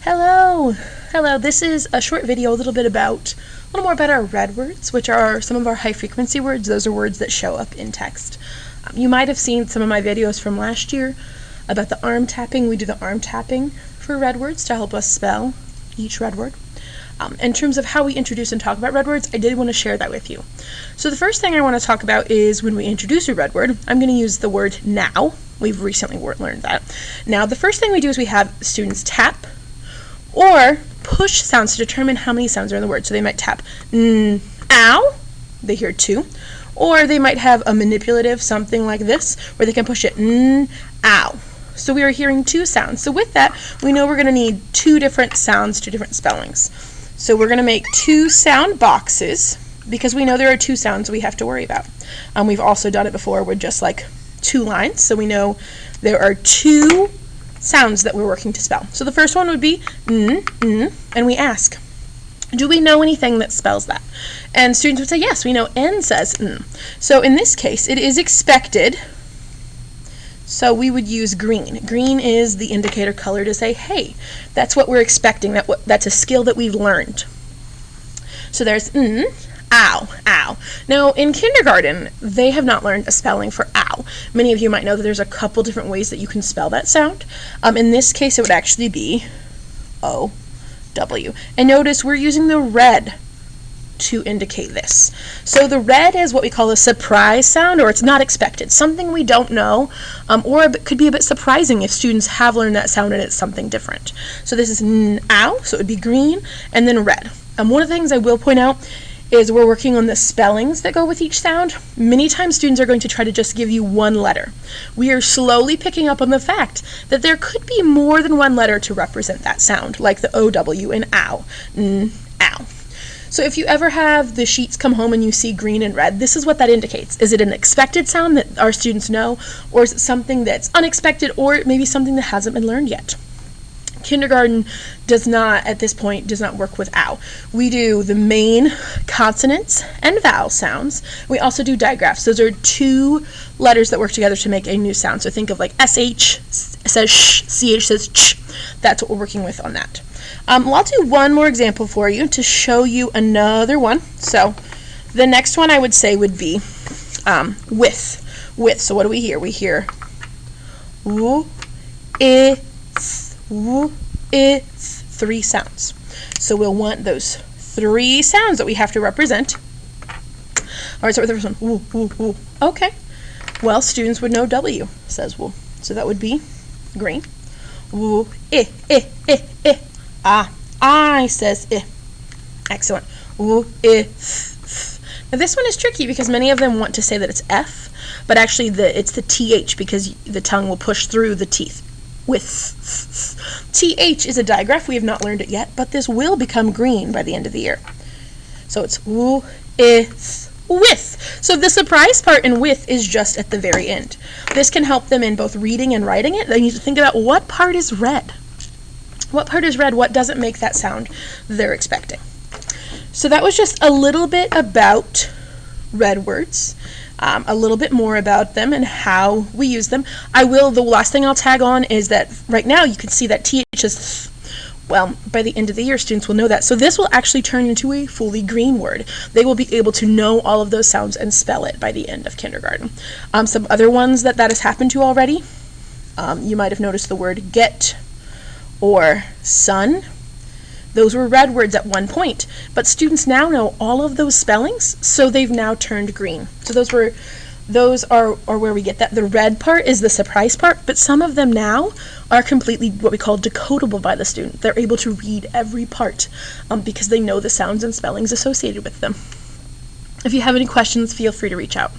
Hello! Hello, this is a short video a little more about our red words, which are some of our high frequency words. Those are words that show up in text. You might have seen some of my videos from last year about the arm tapping. We do the arm tapping for red words to help us spell each red word. In terms of how we introduce and talk about red words, I did want to share that with you. So the first thing I want to talk about is when we introduce a red word, I'm going to use the word now. We've recently learned that. Now, the first thing we do is we have students tap or push sounds to determine how many sounds are in the word. So they might tap ow, they hear two, or they might have a manipulative something like this where they can push it ow. So we are hearing two sounds. So with that, we know we're going to need two different sounds, two different spellings. So we're going to make two sound boxes because we know there are two sounds we have to worry about. We've also done it before with just like two lines, so we know there are two sounds that we're working to spell. So the first one would be and we ask, do we know anything that spells that? And students would say, yes, we know N says n. So in this case, it is expected, so we would use green. Green is the indicator color to say, hey, that's what we're expecting, that's a skill that we've learned. So there's ow, ow. Now, in kindergarten, they have not learned a spelling for ow. Many of you might know that there's a couple different ways that you can spell that sound. In this case, it would actually be O-W. And notice we're using the red to indicate this. So the red is what we call a surprise sound, or it's not expected, something we don't know, or it could be a bit surprising if students have learned that sound and it's something different. So this is ow, so it would be green, and then red. One of the things I will point out is we're working on the spellings that go with each sound. Many times students are going to try to just give you one letter. We are slowly picking up on the fact that there could be more than one letter to represent that sound, like the O-W in ow, ow. So if you ever have the sheets come home and you see green and red, this is what that indicates. Is it an expected sound that our students know, or is it something that's unexpected, or maybe something that hasn't been learned yet? Kindergarten does not, at this point, does not work with ow. We do the main consonants and vowel sounds. We also do digraphs. Those are two letters that work together to make a new sound. So think of like SH says sh, CH says ch. That's what we're working with on that. I'll do one more example for you to show you another one. So the next one I would say would be with. So what do we hear? We hear w, I, it's three sounds. So we'll want those three sounds that we have to represent. All right, start with the first one. Woo, woo, woo. Okay. Well, students would know W says woo. So that would be green. Woo, I. Ah, I says I. Excellent. Woo, I. Now this one is tricky because many of them want to say that it's F, but actually it's the TH because the tongue will push through the teeth. With. TH is a digraph. We have not learned it yet, but this will become green by the end of the year. So it's woo, is, with. So the surprise part in with is just at the very end. This can help them in both reading and writing it. They need to think about what part is red. What part is red? What doesn't make that sound they're expecting? So that was just a little bit about red words. A little bit more about them and how we use them. The last thing I'll tag on is that right now you can see that TH is, well, by the end of the year, students will know that. So this will actually turn into a fully green word. They will be able to know all of those sounds and spell it by the end of kindergarten. Some other ones that has happened to already, you might have noticed the word get or sun. Those were red words at one point, but students now know all of those spellings, so they've now turned green. So those are where we get that. The red part is the surprise part, but some of them now are completely what we call decodable by the student. They're able to read every part because they know the sounds and spellings associated with them. If you have any questions, feel free to reach out.